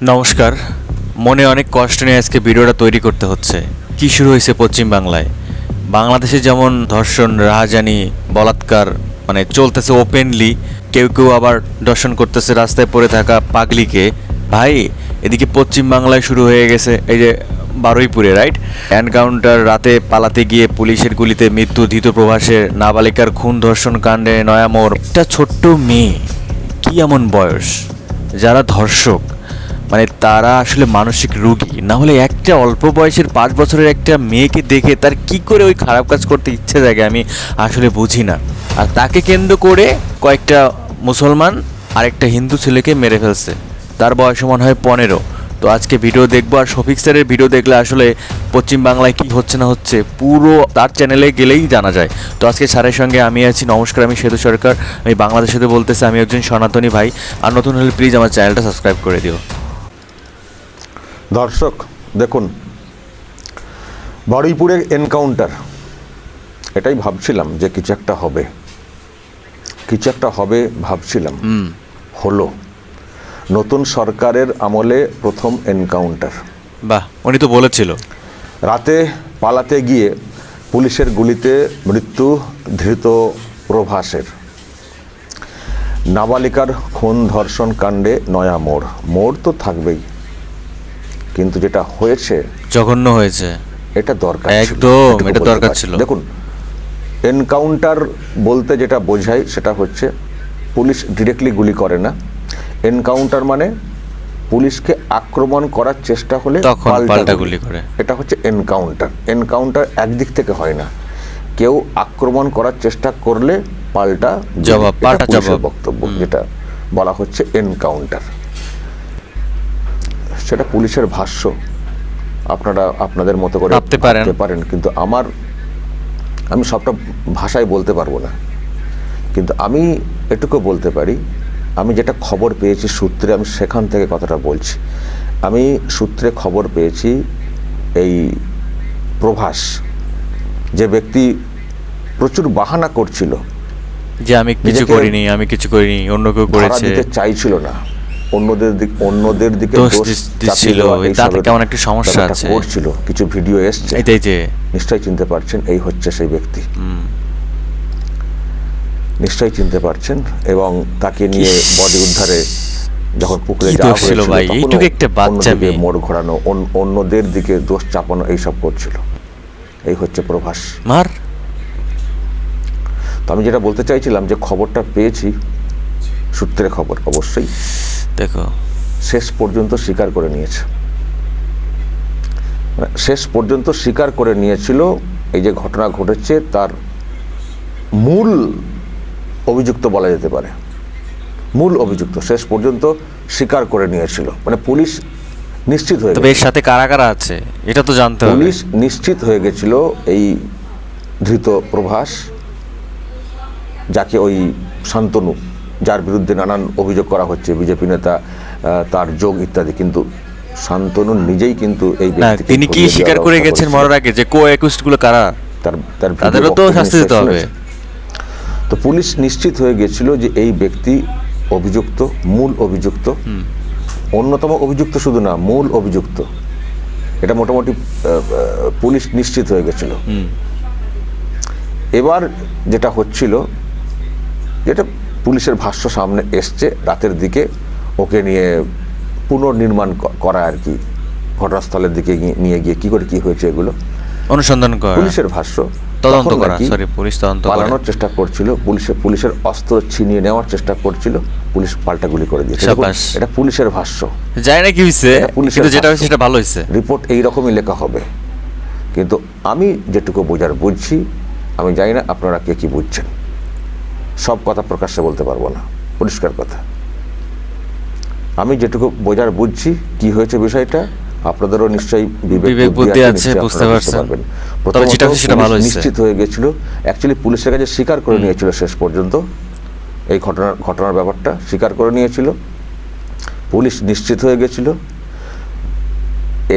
নমস্কার। মনে অনেক কষ্ট নিয়ে আজকে ভিডিওটা তৈরি করতে হচ্ছে। কি শুরু হয়েছে পশ্চিম বাংলায়? বাংলাদেশে যেমন ধর্ষণ, রাহাজানি, বলাৎকার মানে চলতেছে ওপেনলি, কেউ কেউ আবার দর্শন করতেছে রাস্তায় পড়ে থাকা পাগলিকে। ভাই, এদিকে পশ্চিম বাংলায় শুরু হয়ে গেছে এই যে বারুইপুরে, রাইট? এনকাউন্টার, রাতে পালাতে গিয়ে পুলিশের গুলিতে মৃত্যু, ধৃত প্রভাসের, নাবালিকার খুন, ধর্ষণ কাণ্ডে নয়ামোড়। একটা ছোট্ট মেয়ে, কি এমন বয়স? যারা ধর্ষক মানে তারা আসলে মানসিক রোগী, না হলে একটা অল্প বয়সের 5 বছরের একটা মেয়েকে দেখে তার কি করে ওই খারাপ কাজ করতে ইচ্ছে জাগে আমি আসলে বুঝি না। আর তাকে কেন্দ্র করে কয়েকটা মুসলমান আর একটা হিন্দু ছেলেকে মেরে ফেলছে, তার বয়স মনে হয় 15। তো আজকে ভিডিও দেখবো, আর শফিক স্যারের ভিডিও দেখলে আসলে পশ্চিম বাংলায় কি হচ্ছে না হচ্ছে পুরো তার চ্যানেলে গেলেই জানা যায়। তো আজকে স্যারের সঙ্গে আমি আছি। নমস্কার, আমি সেতু সরকার, আমি বাংলাদেশেতে বলতেছি, আমি একজন সনাতনী ভাই। আর নতুন হলে প্লিজ আমার চ্যানেলটা সাবস্ক্রাইব করে দিও। দর্শক দেখুন, বারুইপুরে এনকাউন্টার, এটাই ভাবছিলাম যে কিছু একটা হবে ভাবছিলাম, হলো। নতুন সরকারের আমলে প্রথম এনকাউন্টার। বাহ, উনি তো বলেছিল। রাতে পালাতে গিয়ে পুলিশের গুলিতে মৃত্যু, ধৃত প্রভাসের। নাবালিকার খুন, ধর্ষণ কাণ্ডে নয়া মোড়। মোড় তো থাকবেই, কিন্তু যেটা হয়েছে জঘন্য হয়েছে। এটা দরকার একদম, এটা দরকার ছিল। দেখুন, এনকাউন্টার বলতে যেটা বোঝায় সেটা হচ্ছে পুলিশ ডিরেক্টলি গুলি করে না। এনকাউন্টার মানে পুলিশকে আক্রমণ করার চেষ্টা হলে তখন পাল্টা গুলি করে, এটা হচ্ছে এনকাউন্টার। এনকাউন্টার একদিক থেকে হয় না, কেউ আক্রমণ করার চেষ্টা করলে পাল্টা জবাব, পাল্টা জবাব। বক্তব্য যেটা বলা হচ্ছে এনকাউন্টার, সেটা পুলিশের ভাষ্য। আপনারা আপনাদের মতো করে ভাবতে পারেন, কিন্তু আমি সবটা ভাষায় বলতে পারবো না, কিন্তু আমি এটুকু বলতে পারি, আমি যেটা খবর পেয়েছি সূত্রে, আমি সেখান থেকে কথাটা বলছি। আমি সূত্রে খবর পেয়েছি, এই প্রভাস যে ব্যক্তি প্রচুর বাহানা করছিল যে আমি কিছু করিনি, অন্য কেউ করেছে, চাইছিল না, অন্যদের দিকে দোষ দিচ্ছিল, তাতে কেমন একটা সমস্যা আছে করছিল। কিছু ভিডিও এসছে, এটাই যে নিশ্চয়ই চিনতে পারছেন, এই হচ্ছে সেই ব্যক্তি, নিশ্চয়ই চিনতে পারছেন। এবং তাকে নিয়ে বডি উদ্ধারে যখন পুকুরে যাওয়া হয়েছিল, ভাই এইটুকু একটা বাচ্চা মেয়ে, মোড় ঘোরানো, অন্যদের দিকে দোষ চাপানো, এইসব করছিল। এই হচ্ছে প্রভাস মার। তো আমি যেটা বলতে চাইছিলাম, যে খবরটা পেয়েছি সূত্রে খবর, অবশ্যই দেখো শেষ পর্যন্ত স্বীকার করে নিয়েছে, শেষ পর্যন্ত স্বীকার করে নিয়েছিল এই যে ঘটনা ঘটেছে তার মূল অভিযুক্ত বলা যেতে পারে। মূল অভিযুক্ত শেষ পর্যন্ত স্বীকার করে নিয়েছিল, মানে পুলিশ নিশ্চিত হয়ে গেছে। তবে এর সাথে কারা কারা আছে এটা তো জানতে হবে। পুলিশ নিশ্চিত হয়ে গেছিল এই ধৃত প্রভাস, যাকে ওই শান্তনু, যার বিরুদ্ধে নানান অভিযোগ করা হচ্ছে, বিজেপি নেতা, তার যোগ ইত্যাদি, কিন্তু শান্তনু নিজেই কিন্তু এই ব্যক্তিকে, তিনি কি স্বীকার করে গেছেন মরার আগে যে কো-অ্যাকিউজড গুলো কারা, তাদেরও তো শাস্তি দিতে হবে। তো পুলিশ নিশ্চিত হয়ে গেছিল যে এই ব্যক্তি অভিযুক্ত, মূল অভিযুক্ত, অন্যতম অভিযুক্ত শুধু না, মূল অভিযুক্ত। এটা মোটামুটি পুলিশ নিশ্চিত হয়ে গেছিল। এবার যেটা হচ্ছিল, যেটা পুলিশের ভাষ্য সামনে এসছে, রাতের দিকে ওকে নিয়ে পুনর্নির্মাণ করা আর কি, ঘটনাস্থলের দিকে নিয়ে গিয়ে কি করে কি হয়েছে এগুলো অনুসন্ধান করা, পুলিশের ভাষ্য, তদন্ত করা, পুলিশ তদন্ত করা, পালানোর চেষ্টা করছিল, পুলিশের অস্ত্র ছিনিয়ে নেওয়ার চেষ্টা করছিল, পুলিশ পাল্টা গুলি করে দিয়েছে। এটা পুলিশের ভাষ্য, জানি না কি হয়েছে, কিন্তু যেটা হয়েছে সেটা ভালো হয়েছে। রিপোর্ট এইরকমই লেখা হবে, কিন্তু আমি যেটুকু বোঝার বুঝছি, আমি জানি না আপনারা কে কি বুঝছেন। সব কথা প্রকাশ্যে বলতে পারবো না, পরিষ্কার কথা। আমি যেটুকু বোঝার বুঝছি কি হয়েছে বিষয়টা, আপনাদেরও নিশ্চয়ই বিবেক বুদ্ধি আছে, বুঝতে পারবেন। নিশ্চিত হয়ে গেছিল, অ্যাকচুয়ালি পুলিশের কাছে স্বীকার করে নিয়েছিল, শেষ পর্যন্ত এই ঘটনার ব্যাপারটা স্বীকার করে নিয়েছিল, পুলিশ নিশ্চিত হয়ে গেছিল।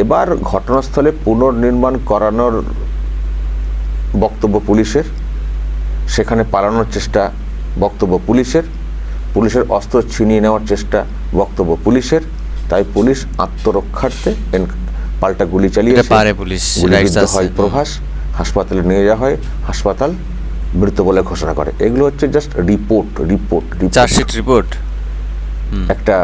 এবার ঘটনাস্থলে পুনর্নির্মাণ করানোর বক্তব্য পুলিশের, সেখানে পালানোর চেষ্টা বক্তব্য পুলিশের অস্ত্র ছিনিয়ে নেওয়ার চেষ্টা বক্তব্য পুলিশের। তাই পুলিশ আত্মরক্ষার্থে পাল্টা গুলি চালিয়ে এটা পারে পুলিশ, রাইটস আছে। হয় প্রভাস, হাসপাতালে নিয়ে যাওয়া হয়, হাসপাতাল মৃত বলে ঘোষণা করে। এগুলো হচ্ছে জাস্ট রিপোর্ট। চার্জশিট রিপোর্ট, একটা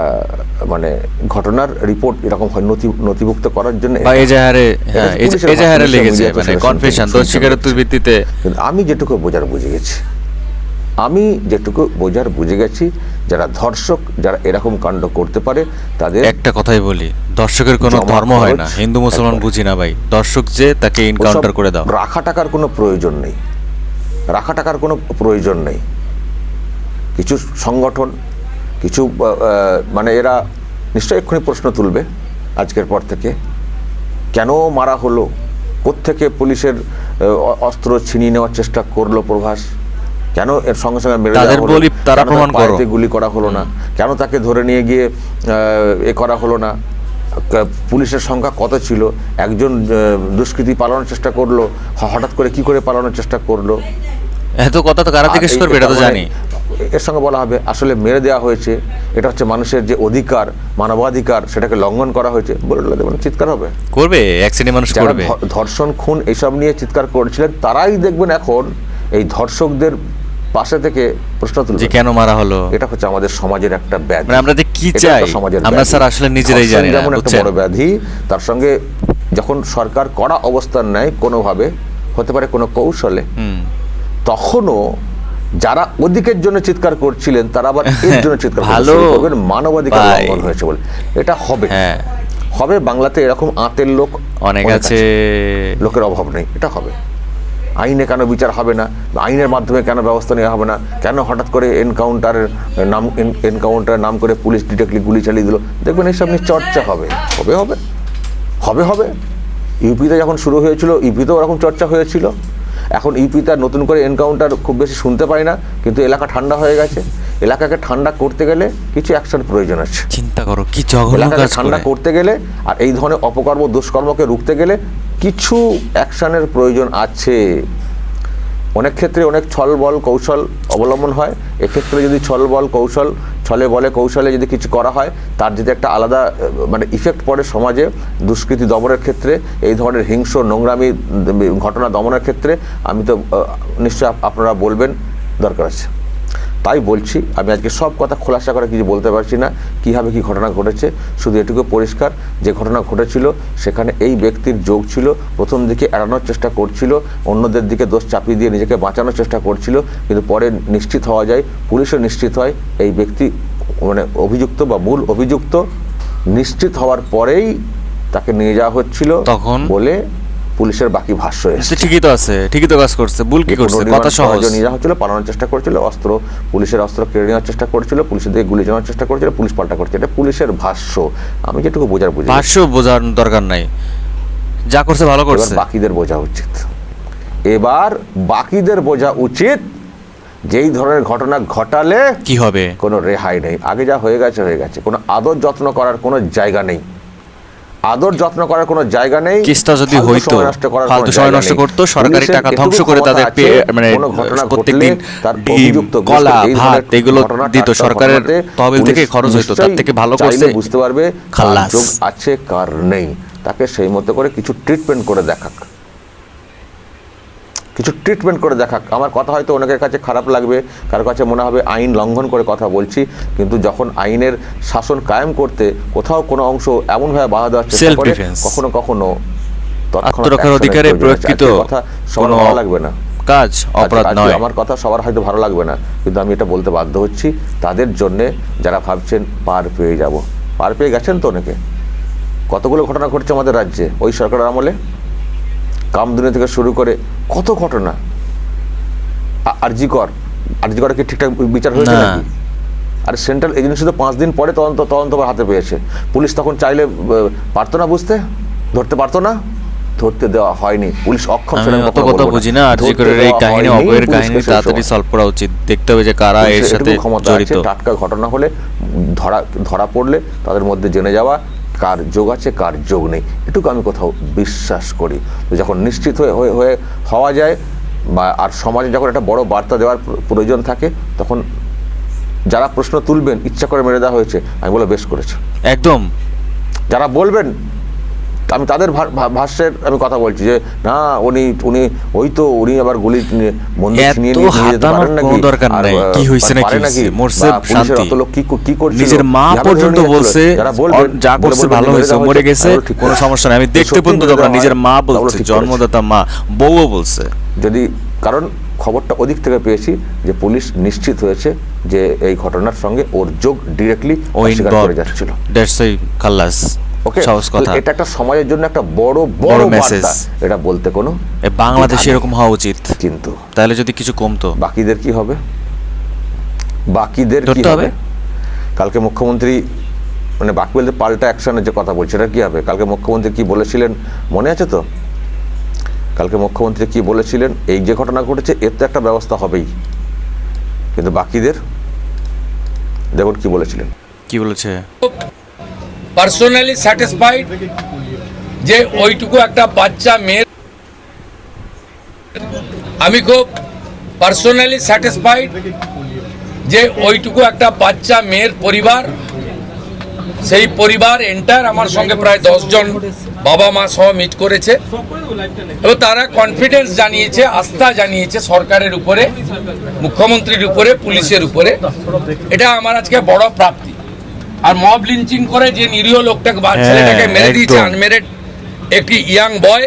মানে ঘটনার রিপোর্ট এরকম হয় নথিভুক্ত করার জন্য। বা এজাহারে, হ্যাঁ পুলিশের এজাহারে হাতে, লেগেছে, মিডিয়াতে মানে সেটা কনফেশন, শুনতে দোষ পাচ্ছি। স্বীকারোক্তির ভিত্তিতে। কিন্তু আমি যেটুকু বোঝার বুঝে গেছি, যারা ধর্ষক, যারা এরকম কাণ্ড করতে পারে, তাদের একটা কথাই বলি, দর্শকের কোনো জমা ধর্ম হয় না, খরচ হিন্দু মুসলমান একবারে। বুঝি না ভাই, দর্শক যে তাকে এনকাউন্টার করে দাও। রাখা টাকার কোনো প্রয়োজন নেই। কিছু সংগঠন, কিছু মানে এরা নিশ্চয়ই এক্ষুনি প্রশ্ন তুলবে আজকের পর থেকে, কেন মারা হলো, কোত্থেকে পুলিশের অস্ত্র ছিনিয়ে নেওয়ার চেষ্টা করলো প্রভাস, কেন এর সঙ্গে সঙ্গে মেরে তাদের দেওয়া হলো, বলি তারা কেন তার প্রমাণ করো। পায়েতে গুলি করা হলো না, কেন তাকে ধরে নিয়ে গিয়ে এ করা হলো না, পুলিশের সংখ্যা কত ছিল, একজন দুষ্কৃতী পালানোর চেষ্টা করলো, হঠাৎ করে কি করে পালানোর চেষ্টা করলো, এত কথা তো কারা জিজ্ঞেস করবে, এটা তো জানি। এর সঙ্গে বলা হবে আসলে মেরে দেওয়া হয়েছে, এটা হচ্ছে মানুষের যে অধিকার, মানবাধিকার, সেটাকে লঙ্ঘন করা হয়েছে, বলে দেবেন, চিৎকার হবে, করবে, এক শ্রেণীর মানুষ যারা করবে। ধর্ষণ, খুন এইসব নিয়ে চিৎকার করেছিলেন, তারাই দেখবেন এখন এই ধর্ষকদের পাশে থেকে প্রশ্ন যে তুলবে কেন মারা হলো। এটা হচ্ছে আমাদের সমাজের একটা ব্যাধি। মানে আমরা যে কি এটা চাই একটা সমাজের আমরা ব্যাধি। স্যার আসলে নিজেরাই ধর্ষণ জানি না, যেমন একটা বুঝছেন? বড় ব্যাধি, তার সঙ্গে যখন সরকার কড়া অবস্থান নেয় কোনোভাবে, হতে পারে কোনো কৌশলে, তখনও যারা ওদিকের জন্য চিৎকার করছিলেন তারা আবার এর জন্য চিৎকার ভালো করবেন, মানবাধিকার ভাই। লঙ্ঘন হয়েছে বলে। এটা হবে, হ্যাঁ হবে। বাংলাতে এরকম আঁতের লোক অনেক আছে, লোকের অভাব নেই, এটা হবে। আইনে কেন বিচার হবে না, আইনের মাধ্যমে কেন ব্যবস্থা নেওয়া হবে না, কেন হঠাৎ করে এনকাউন্টারের নাম করে পুলিশ ডিরেক্টলি গুলি চালিয়ে দিল, দেখবেন এইসব নিয়ে চর্চা হবে। ইউপিতে যখন শুরু হয়েছিল, ইউপিতেও ওরকম চর্চা হয়েছিল। এখন ইউপিতে নতুন করে এনকাউন্টার খুব বেশি শুনতে পাই না, কিন্তু এলাকা ঠান্ডা হয়ে গেছে। এলাকাকে ঠান্ডা করতে গেলে কিছু অ্যাকশন প্রয়োজন আছে। চিন্তা করো কি জঘন্য এলাকাকে কাজ ঠান্ডা করে। করতে গেলে আর এই ধরনের অপকর্ম, দুষ্কর্মকে রুখতে গেলে কিছু অ্যাকশনের প্রয়োজন আছে। অনেক ক্ষেত্রে অনেক ছল বল কৌশল অবলম্বন হয়। এক্ষেত্রে যদি ছল বল কৌশল, ছলে বলে কৌশলে যদি কিছু করা হয়, তার যদি একটা আলাদা মানে ইফেক্ট পড়ে সমাজে, দুষ্কৃতি দমনের ক্ষেত্রে, এই ধরনের হিংস্র নোংরামি ঘটনা দমনের ক্ষেত্রে, আমি তো নিশ্চয় আপনারা বলবেন দরকার আছে। তাই বলছি, আমি আজকে সব কথা খোলাসা করে কিছু বলতে পারছি না, কীভাবে কী ঘটনা ঘটেছে। শুধু এটুকু পরিষ্কার, যে ঘটনা ঘটেছিল সেখানে এই ব্যক্তির যোগ ছিল। প্রথম দিকে এড়ানোর চেষ্টা করছিল, অন্যদের দিকে দোষ চাপিয়ে দিয়ে নিজেকে বাঁচানোর চেষ্টা করছিল, কিন্তু পরে নিশ্চিত হওয়া যায়, পুলিশও নিশ্চিত হয় এই ব্যক্তি মানে অভিযুক্ত বা মূল অভিযুক্ত। নিশ্চিত হওয়ার পরেই তাকে নিয়ে যাওয়া হচ্ছিল তখন বলে পুলিশের বাকি ভাষ্য এসেছে। ঠিকই তো আছে, ঠিকই তো কাজ করছে, ভুল কি করছে, কথা সহজ। নিয়ে যাওয়া হচ্ছিল, পালানোর চেষ্টা করছিল, পুলিশের অস্ত্র কেড়ে নেওয়ার চেষ্টা করছিল, পুলিশের দিকে গুলি চালানোর চেষ্টা করছিল, পুলিশ পাল্টা করছে। এটা পুলিশের ভাষ্য, আমি যেটুকু বুঝি। ভাষ্য বোঝার দরকার নাই, যা করছে ভালো করছে। এবার বাকিদের বোঝা উচিত যেই ধরনের ঘটনা ঘটালে কি হবে, কোনো রেহাই নেই। আগে যা হয়ে গেছে, কোনো আদর যত্ন করার কোনো জায়গা নেই। কেসটা যদি হইতো, ফালতু সময় নষ্ট করতো, সরকারি টাকা ধ্বংস করে তাদের মানে প্রত্যেকদিন কলা ভাত এগুলো দিত, সরকারের তহবিল থেকে খরচ হইতো, তার থেকে ভালো করছে। বুঝতে পারবে খালাস যোগ আছে কার নেই, তাকে সেই মতো করে কিছু ট্রিটমেন্ট করে দেখাক। আমার কথা হয়তো অনেকের কাছে খারাপ লাগবে, কারোর কাছে মনে হবে আইন লঙ্ঘন করে কথা বলছি, কিন্তু যখন আইনের শাসন কায়েম করতে কোথাও কোনো অংশ এমনভাবে বাধা দেওয়ার চেষ্টা করে, কখনো কখনো আত্মরক্ষার অধিকারে প্রয়োগকৃত কথা সবার ভালো লাগবে না, কাজ অপরাধ নয়। আমার কথা সবার হয়তো ভালো লাগবে না, কিন্তু আমি এটা বলতে বাধ্য হচ্ছি তাদের জন্যে, যারা ভাবছেন পার পেয়ে গেছেন তো অনেকে। কতগুলো ঘটনা ঘটছে আমাদের রাজ্যে ওই সরকারের আমলে, কামদুনি থেকে শুরু করে কত ঘটনা। আরজিকর কি ঠিকঠাক বিচার হয়েছে নাকি? আর সেন্ট্রাল এজেন্সি তো 5 দিন পরে তদন্ত হাতে পেয়েছে। পুলিশ তখন চাইলে পারতো না, ধরতে পারতো না, ধরতে দেওয়া হয়নি, পুলিশ অক্ষম। অত কথা বুঝি না, আরজিকরের এই কাহিনী, অভয়ের কাহিনী তাড়াতাড়ি সলভ করা উচিত, দেখতে হবে যে কারা এর সাথে জড়িত। টাটকা ঘটনা হলে ধরা পড়লে তাদের মধ্যে জেনে যাওয়া কার যোগ আছে কার যোগ নেই, এটুকু আমি কোথাও বিশ্বাস করি। তো যখন নিশ্চিত হওয়া যায় বা আর সমাজে যখন একটা বড় বার্তা দেওয়ার প্রয়োজন থাকে, তখন যারা প্রশ্ন তুলবেন ইচ্ছা করে মেরে দেওয়া হয়েছে, আমি বলে বেশ করেছে, একদম যারা বলবেন, আমি তাদের ভাষ্যের আমি কথা বলছি যে না উনি উনি আবার গুলি বন্দুক ছিনিয়ে নিয়ে যেতে পারেন নাকি, কোনো দরকার নাই, কি হইছে না কি হইছে, মরছে শান্তি। অত লোক কি করছে, নিজের মা পর্যন্ত বলছে যা করছে ভালো হয়েছে, মরে গেছে কোনো সমস্যা নাই, আমি দেখতে পর্যন্ত যাব না। নিজের মা বলছে, জন্মদাতা মা, বউও বলছে। যদি কারণ খবরটা ওদিক থেকে পেয়েছি যে পুলিশ নিশ্চিত হয়েছে যে এই ঘটনার সঙ্গে ওর যোগ ডিরেক্টলি অস্বীকার করে যাচ্ছিল। দ্যাটস ওই খাল্লাস। ওকে, সহজ কথা। এটা একটা সমাজের জন্য একটা বড় মেসেজ। এটা বলতে কোনো বাংলাদেশে এরকম হওয়া উচিত, কিন্তু তাহলে যদি কিছু কমতো। বাকিদের কি হবে? বাকিদের কি হবে? কালকে মুখ্যমন্ত্রী মানে বাকি বলতে পাল্টা অ্যাকশনের যে কথা বলছে, এটা কি হবে? কালকে মুখ্যমন্ত্রী কি বলেছিলেন মনে আছে তো? কালকে মুখ্যমন্ত্রী কি বলেছিলেন, এই যে ঘটনা ঘটেছে এর তো একটা ব্যবস্থা হবেই, কিন্তু বাকিদের দেখুন কি বলেছিলেন। কি বলেছে? পার্সোনালি স্যাটিসফাইড যে ওইটুকু একটা বাচ্চা মেয়ে, আমি খুব পার্সোনালি স্যাটিসফাইড যে ওইটুকু একটা বাচ্চা মেয়ের পরিবার, সেই পরিবার এন্টার আমার সঙ্গে প্রায় 10 জন বাবা মা সহ মিট করেছে এবং তারা কনফিডেন্স জানিয়েছে, আস্থা জানিয়েছে সরকারের উপরে, মুখ্যমন্ত্রীর উপরে, পুলিশের উপরে। এটা আমার আজকে বড় প্রাপ্তি। আর মব লিঞ্চিং করে যে নিরীহ লোকটাকে ছেলেটাকে মেরে দিয়েছে, আনমেরিড একটি ইয়াং বয়,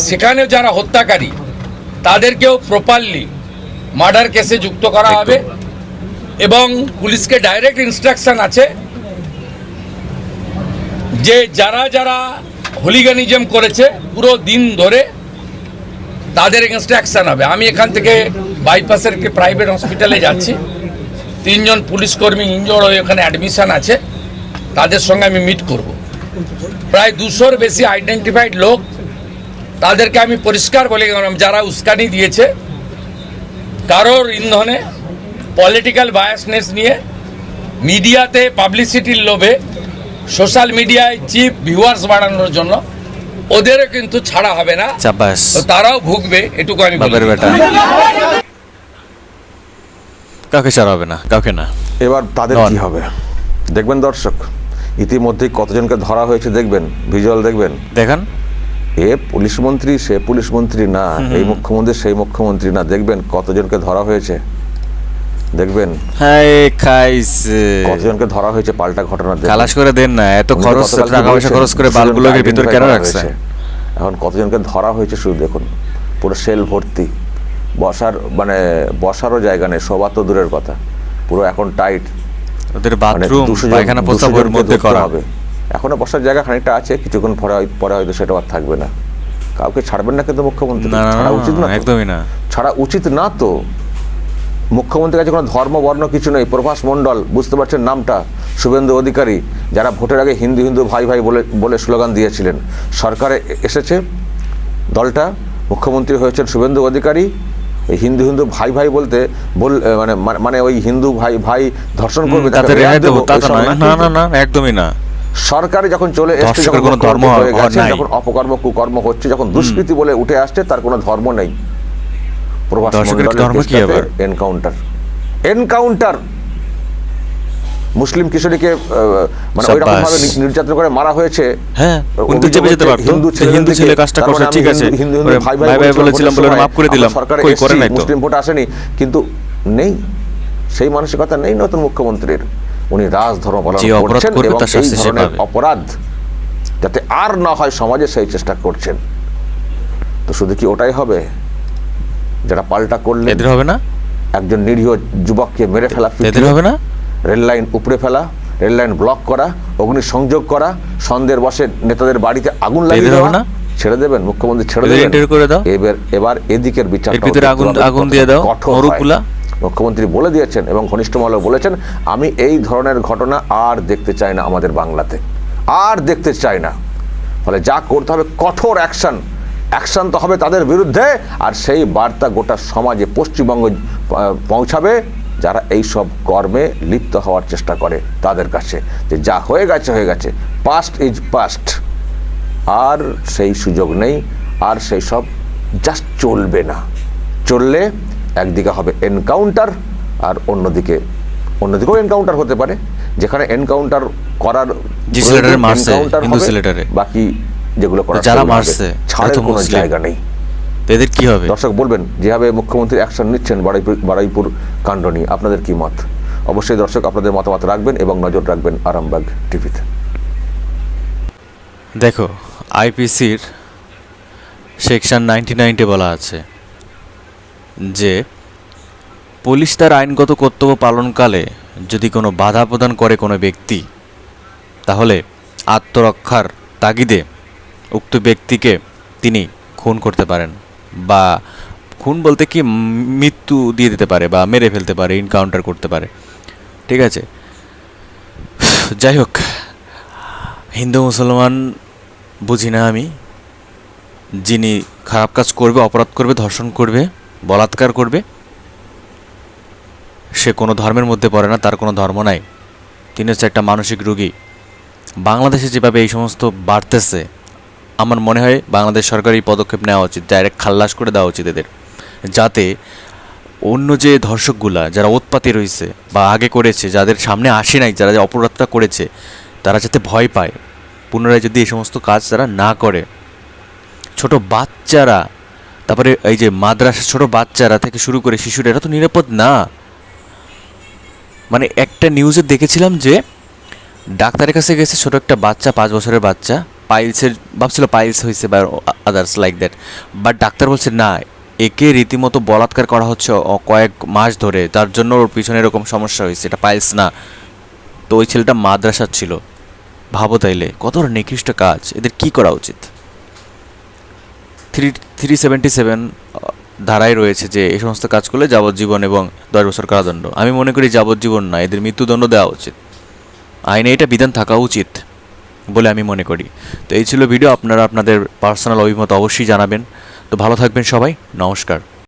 সেখানে যারা হত্যাকারী তাদেরকেও প্রপারলি মার্ডার কেসে যুক্ত করা হবে এবং পুলিশকে ডাইরেক্ট ইনস্ট্রাকশন আছে যে যারা যারা হুলিগানিজম করেছে পুরো দিন ধরে তাদের এগেনস্টে অ্যাকশন হবে। আমি এখান থেকে বাইপাসের একটি প্রাইভেট হসপিটালে যাচ্ছি, 3 জন পুলিশ কর্মী ইনজোর্ড হয়ে ওখানে অ্যাডমিশন আছে, তাদের সঙ্গে আমি মিট করব। প্রায় 200-র বেশি আইডেন্টিফাইড লোক, তাদেরকে আমি পরিষ্কার বলে গেলাম যারা উস্কানি দিয়েছে কারোর ইন্ধনে, পলিটিক্যাল বায়াসনেস নিয়ে, মিডিয়াতে পাবলিসিটির লোভে, সোশ্যাল মিডিয়ায় চিপ ভিউয়ার্স বাড়ানোর জন্য ওদেরও কিন্তু ছাড়া হবে না, তারাও ভুগবে, এটুকু আমি বলবো। কাউকে ছাড়া হবে না, কাউকে না। এবার তাদের কি হবে দেখবেন দর্শক, ইতিমধ্যেই কতজনকে ধরা হয়েছে দেখবেন, ভিজুয়াল দেখবেন। দেখান। এ পুলিশ মন্ত্রী সে পুলিশ মন্ত্রী না, এই মুখ্যমন্ত্রী সেই মুখ্যমন্ত্রী না, দেখবেন কতজনকে ধরা হয়েছে, দেখবেন কতজনকে ধরা হয়েছে পাল্টা ঘটনা। খালাস করে দেন না, এত খরচ, টাকা পয়সা খরচ করে বালগুলোকে ভিতর কেন রাখছে? এখন কতজনকে ধরা হয়েছে শুধু দেখুন, পুরো সেল ভর্তি, বসারও জায়গা নেই, শোবার তো দূরের কথা, পুরো এখন টাইট। ওদের বাথরুম পায়খানা প্রস্রাবের মধ্যে করা হবে। এখনো বসার জায়গা খানিকটা আছে, কিছুক্ষণ পরে হয়তো সেটা আর থাকবে না। কাউকে ছাড়বেন না কিন্তু মুখ্যমন্ত্রী, ছাড়া উচিত না, একদমই না, ছাড়া উচিত না। তো মুখ্যমন্ত্রীর কাছে কোনো ধর্ম বর্ণ কিছু নেই। প্রভাস মণ্ডল, বুঝতে পারছেন নামটা, শুভেন্দু অধিকারী, যারা ভোটের আগে হিন্দু হিন্দু ভাই ভাই বলে স্লোগান দিয়েছিলেন, সরকারে এসেছে দলটা, মুখ্যমন্ত্রী হয়েছেন শুভেন্দু অধিকারী। এই হিন্দু হিন্দু ভাই ভাই বলতে মানে ওই হিন্দু ভাই ভাই ধর্ষণ করবে, না, একদমই না। সরকারে যখন চলে এসেছে, যখন ধর্ম হয়ে গেছে, যখন অপকর্ম কুকর্ম হচ্ছে, যখন দুষ্কৃতি বলে উঠে আসছে, তার কোনো ধর্ম নেই। প্রভাস মণ্ডলের এনকাউন্টার মুসলিম কিশোরীকে মানে ওই রকম ভাবে নির্যাতন করে মারা হয়েছে। হ্যাঁ, উনি তো চেপে যেতে পারতো, হিন্দু ছেলে কাজটা করছে, ঠিক আছে, ভাই ভাই বলেছিলাম বলে মাফ করে দিলাম, কই করে নাই তো, মুসলিম ভোট আসেনি, কিন্তু নেই, সেই মানসিকতা নেই নতুন মুখ্যমন্ত্রীর। উনি রাজধর্ম পালন করছেন এবং এই ধরনের অপরাধ যাতে আর না হয় সমাজে, সেই চেষ্টা করছেন। তো শুধু কি ওটাই হবে? যারা পাল্টা করলে এদের হবে না, একজন নিরীহ যুবককে মেরে ফেলা, এদের হবে না, রেল লাইন উপড়ে ফেলা, রেল লাইন ব্লক করা, অগ্নি সংযোগ করা, সন্ধ্যের বসে নেতাদের বাড়িতে আগুন লাগিয়ে দেওয়া, ছেড়ে দেবেন মুখ্যমন্ত্রী, ছেড়ে দেবেন? এবার এদিকের বিচারটা আগুন দিয়ে দাও, মুখ্যমন্ত্রী বলে দিয়েছেন এবং ঘনিষ্ঠ মহল বলেছেন, আমি এই ধরনের ঘটনা আর দেখতে চাই না আমাদের বাংলাতে, আর দেখতে চাই না। ফলে যা করতে হবে কঠোর অ্যাকশন তো হবে তাদের বিরুদ্ধে, আর সেই বার্তা গোটা সমাজে পশ্চিমবঙ্গ পৌঁছাবে যারা এই সব কর্মে লিপ্ত হওয়ার চেষ্টা করে তাদের কাছে, যে যা হয়ে গেছে, পাস্ট ইজ পাস্ট, আর সেই সুযোগ নেই, আর সেই সব জাস্ট চলবে না। চললে একদিকে হবে এনকাউন্টার, আর অন্যদিকেও এনকাউন্টার হতে পারে, যেখানে এনকাউন্টার করার যে ছেলেটারে প্রয়োজন মারছে, encounter হিন্দু হবে, ছেলেটারে। বাকি যেগুলো করার যারা সেগুলো হবে। মারছে, ছাড়ের তারা তো কোনো মুসলিম। জায়গা নেই। তো এদের কি হবে? দর্শক বলবেন যেভাবে মুখ্যমন্ত্রী অ্যাকশন নিচ্ছেন বারুইপুর কাণ্ড নিয়ে, আপনাদের কি মত? অবশ্যই দর্শক আপনাদের মতামত রাখবেন এবং নজর রাখবেন আরামবাগ টিভিতে। দেখো, আইপিসির সেকশন 99-এ বলা আছে যে পুলিশ তার আইনগত কর্তব্য পালনকালে যদি কোনো বাধা প্রদান করে কোনো ব্যক্তি, তাহলে আত্মরক্ষার তাগিদে উক্ত ব্যক্তিকে তিনি খুন করতে পারেন, বা খুন বলতে কি মৃত্যু দিয়ে দিতে পারে বা মেরে ফেলতে পারে, এনকাউন্টার করতে পারে। ঠিক আছে, যাই হোক, হিন্দু মুসলমান বুঝি না আমি। যিনি খারাপ কাজ করবে, অপরাধ করবে, ধর্ষণ করবে, বলাৎকার করবে, সে কোনো ধর্মের মধ্যে পড়ে না, তার কোনো ধর্ম নাই। তিনি হচ্ছে একটা মানসিক রোগী। বাংলাদেশে যেভাবে এই সমস্ত বাড়তেছে, আমার মনে হয় বাংলাদেশ সরকার এই পদক্ষেপ নেওয়া উচিত, ডাইরেক্ট খাল্লাস করে দেওয়া উচিত এদের, যাতে অন্য যে ধর্ষকগুলা যারা উৎপাতি রয়েছে বা আগে করেছে, যাদের সামনে আসে নাই, যারা যে অপরাধটা করেছে, তারা যাতে ভয় পায়, পুনরায় যদি এই সমস্ত কাজ তারা না করে। ছোট বাচ্চারা, তারপরে এই যে মাদ্রাসা ছোট বাচ্চারা থেকে শুরু করে শিশুরা, এটা তো নিরাপদ না। মানে একটা নিউজে দেখেছিলাম যে ডাক্তারের কাছে গেছে ছোট একটা বাচ্চা, 5 বছরের বাচ্চা, পাইলসের, ভাবছিল পাইলস হয়েছে বা others like that, but doctor বলছে না, একে রীতিমতো বলাৎকার করা হচ্ছে কয়েক মাস ধরে, তার জন্য ওর পিছনে এরকম সমস্যা হয়েছে, এটা পাইলস না। তো ওই ছেলেটা মাদ্রাসার ছিল। ভাবো তাইলে কত নিকৃষ্ট কাজ, এদের কি করা উচিত? 377 ধারায় রয়েছে যে এই সমস্ত কাজ করলে যাবজ্জীবন এবং 10 বছর কারাদণ্ড। আমি মনে করি যাবজ্জীবন না, এদের মৃত্যুদণ্ড দেওয়া উচিত। আইনে এটা বিধান থাকা উচিত বলে আমি মনে করি। তো এই ছিল ভিডিও। আপনারা আপনাদের পার্সোনাল অভিমত অবশ্যই জানাবেন। তো ভালো থাকবেন সবাই, নমস্কার।